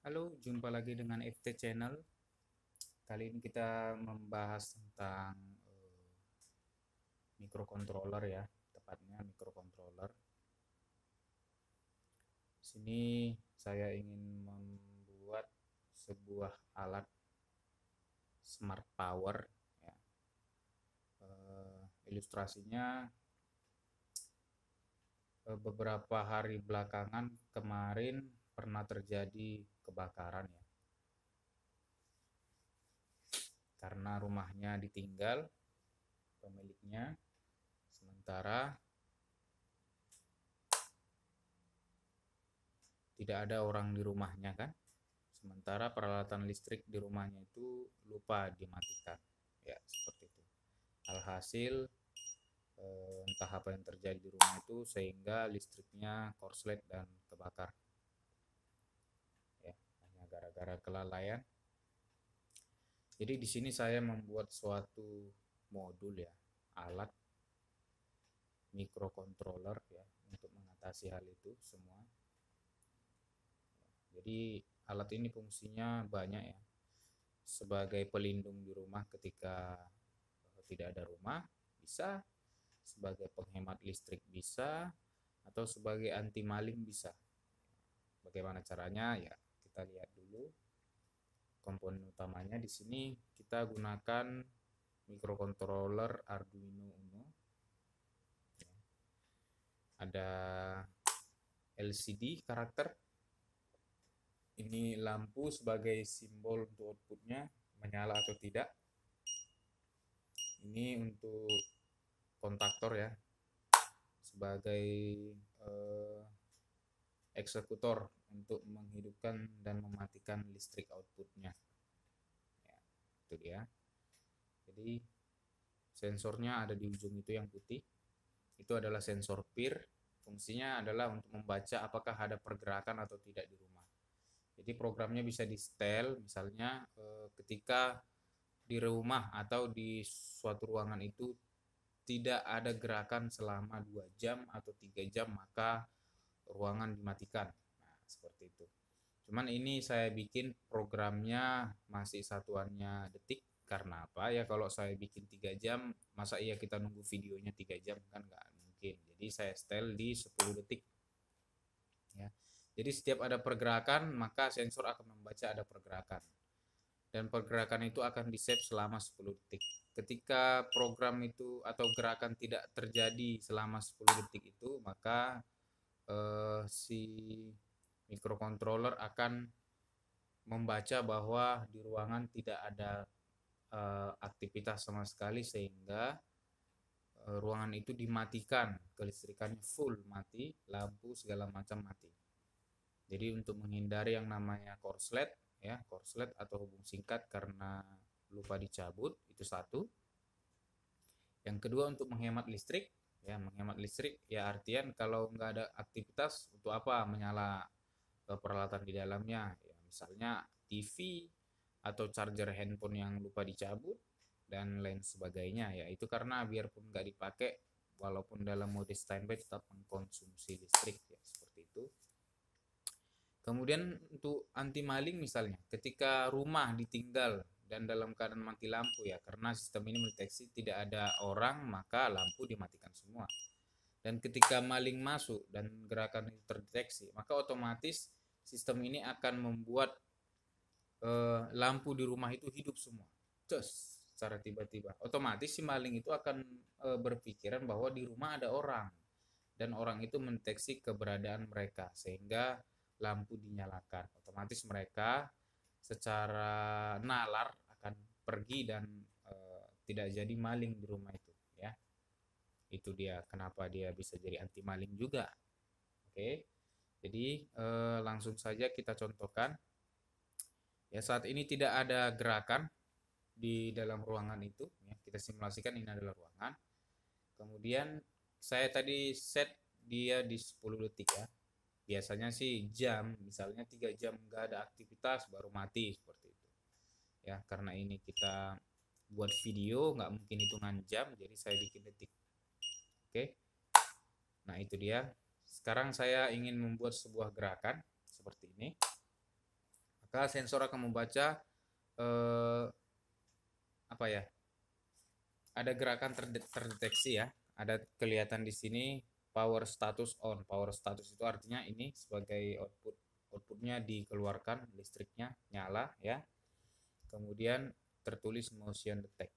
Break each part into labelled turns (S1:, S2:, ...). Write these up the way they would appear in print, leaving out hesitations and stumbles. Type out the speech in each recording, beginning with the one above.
S1: Halo, jumpa lagi dengan FT Channel. Kali ini kita membahas tentang microcontroller ya, tepatnya microcontroller. Sini saya ingin membuat sebuah alat smart power ya. Ilustrasinya beberapa hari belakangan kemarin pernah terjadi kebakaran ya. Karena rumahnya ditinggal pemiliknya, sementara tidak ada orang di rumahnya kan. Sementara peralatan listrik di rumahnya itu lupa dimatikan. Ya, seperti itu. Alhasil entah apa yang terjadi di rumah itu sehingga listriknya korslet dan kebakar. Ya, hanya gara-gara kelalaian. Jadi di sini saya membuat suatu modul ya, alat microcontroller ya untuk mengatasi hal itu semua. Jadi alat ini fungsinya banyak ya. Sebagai pelindung di rumah ketika tidak ada rumah bisa, sebagai penghemat listrik bisa, atau sebagai anti maling bisa. Bagaimana caranya? Ya, kita lihat dulu komponen utamanya. Di sini kita gunakan microcontroller Arduino Uno. Ada LCD karakter. Ini lampu sebagai simbol untuk outputnya menyala atau tidak. Ini untuk kontaktor ya, sebagai eksekutor untuk menghidupkan dan mematikan listrik outputnya ya, itu dia. Jadi sensornya ada di ujung itu yang putih, itu adalah sensor PIR. Fungsinya adalah untuk membaca apakah ada pergerakan atau tidak di rumah. Jadi programnya bisa di setel, misalnya ketika di rumah atau di suatu ruangan itu tidak ada gerakan selama 2 jam atau 3 jam, maka ruangan dimatikan. Nah, seperti itu. Cuman ini saya bikin programnya masih satuannya detik. Karena apa? Ya kalau saya bikin 3 jam, masa iya kita nunggu videonya 3 jam? Kan nggak mungkin. Jadi saya setel di 10 detik. Ya. Jadi setiap ada pergerakan, maka sensor akan membaca ada pergerakan. Dan pergerakan itu akan di-save selama 10 detik. Ketika program itu atau gerakan tidak terjadi selama 10 detik itu, maka si microcontroller akan membaca bahwa di ruangan tidak ada aktivitas sama sekali, sehingga ruangan itu dimatikan, kelistrikannya full mati, lampu segala macam mati. Jadi untuk menghindari yang namanya korslet ya, korslet atau hubung singkat karena lupa dicabut, itu satu. Yang kedua untuk menghemat listrik ya, menghemat listrik ya artian kalau nggak ada aktivitas untuk apa menyala peralatan di dalamnya ya, misalnya TV atau charger handphone yang lupa dicabut dan lain sebagainya ya, itu karena biarpun nggak dipakai walaupun dalam mode standby tetap mengkonsumsi listrik ya, seperti itu. Kemudian untuk anti maling misalnya ketika rumah ditinggal dan dalam keadaan mati lampu ya, karena sistem ini mendeteksi tidak ada orang maka lampu dimatikan semua. Dan ketika maling masuk dan gerakan itu terdeteksi, maka otomatis sistem ini akan membuat lampu di rumah itu hidup semua. Cus, secara tiba-tiba. Otomatis si maling itu akan berpikiran bahwa di rumah ada orang dan orang itu mendeteksi keberadaan mereka sehingga lampu dinyalakan. Otomatis mereka secara nalar akan pergi dan tidak jadi maling di rumah itu ya. Itu dia kenapa dia bisa jadi anti maling juga. Oke. Jadi langsung saja kita contohkan. Ya, saat ini tidak ada gerakan di dalam ruangan itu ya. Kita simulasikan ini adalah ruangan. Kemudian saya tadi set dia di 10 detik ya. Biasanya sih jam, misalnya 3 jam nggak ada aktivitas baru mati seperti itu. Ya, karena ini kita buat video nggak mungkin hitungan jam, jadi saya bikin detik. Oke. Nah, itu dia. Sekarang saya ingin membuat sebuah gerakan seperti ini Maka sensor akan membaca apa ya? Ada gerakan terdeteksi ya. Ada kelihatan di sini power status on. Power status itu artinya ini sebagai outputnya dikeluarkan, listriknya nyala ya. Kemudian tertulis motion detect.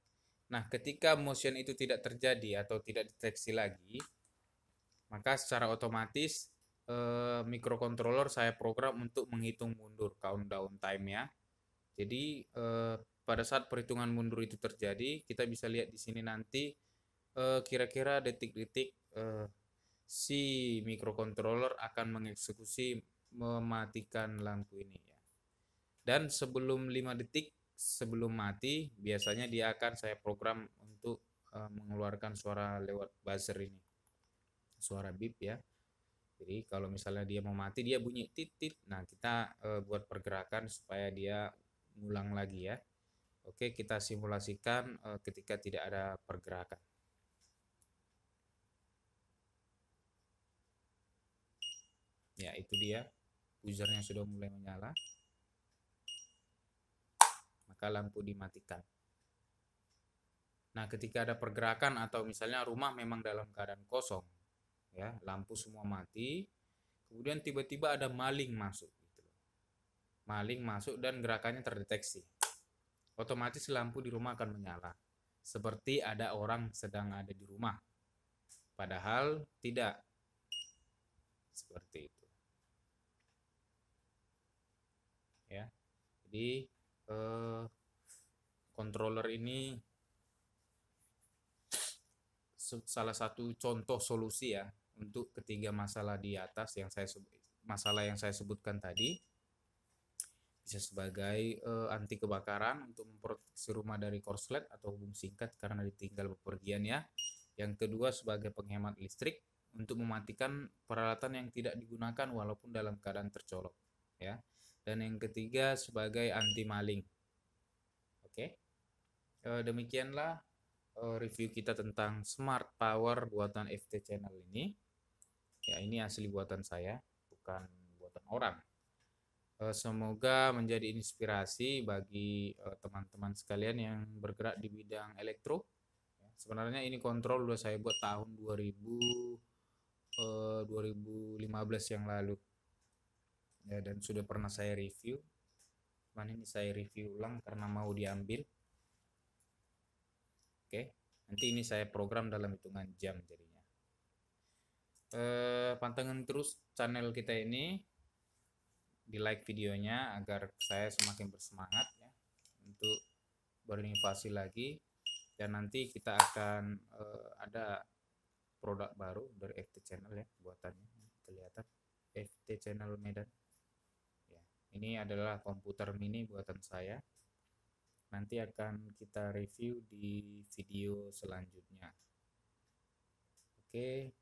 S1: Nah, ketika motion itu tidak terjadi atau tidak deteksi lagi, maka secara otomatis microcontroller saya program untuk menghitung mundur countdown time-nya. Jadi pada saat perhitungan mundur itu terjadi, kita bisa lihat di sini nanti kira-kira detik-detik si microcontroller akan mengeksekusi mematikan lampu ini ya. Dan sebelum 5 detik sebelum mati, biasanya dia akan saya program untuk mengeluarkan suara lewat buzzer ini. Suara beep ya. Jadi kalau misalnya dia mau mati, dia bunyi tit-tit. Nah, kita buat pergerakan supaya dia ngulang lagi ya. Oke, kita simulasikan ketika tidak ada pergerakan. Ya, itu dia. Buzzernya sudah mulai menyala. Maka lampu dimatikan. Nah, ketika ada pergerakan atau misalnya rumah memang dalam keadaan kosong, ya, lampu semua mati, kemudian tiba-tiba ada maling masuk. Gitu. Maling masuk dan gerakannya terdeteksi. Otomatis lampu di rumah akan menyala. Seperti ada orang sedang ada di rumah. Padahal tidak. Seperti itu. Ya. Jadi controller ini salah satu contoh solusi ya untuk ketiga masalah di atas yang yang saya sebutkan tadi. Bisa sebagai anti kebakaran untuk memproteksi rumah dari korslet atau hubung singkat karena ditinggal bepergian ya. Yang kedua sebagai penghemat listrik untuk mematikan peralatan yang tidak digunakan walaupun dalam keadaan tercolok ya. Dan yang ketiga sebagai anti maling. Oke. Demikianlah review kita tentang smart power buatan FT Channel ini. Ya, ini asli buatan saya, bukan buatan orang. Semoga menjadi inspirasi bagi teman-teman sekalian yang bergerak di bidang elektro. Sebenarnya ini kontrol udah saya buat tahun 2015 yang lalu. Ya, dan sudah pernah saya review. Cuman ini saya review ulang karena mau diambil. Oke, nanti ini saya program dalam hitungan jam jadinya. Pantengin terus channel kita ini, di like videonya agar saya semakin bersemangat ya untuk berinovasi lagi, dan nanti kita akan ada produk baru dari FT Channel ya, buatannya kelihatan FT Channel Medan ya. Ini adalah komputer mini buatan saya, nanti akan kita review di video selanjutnya. Oke,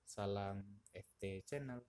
S1: salam FT Channel.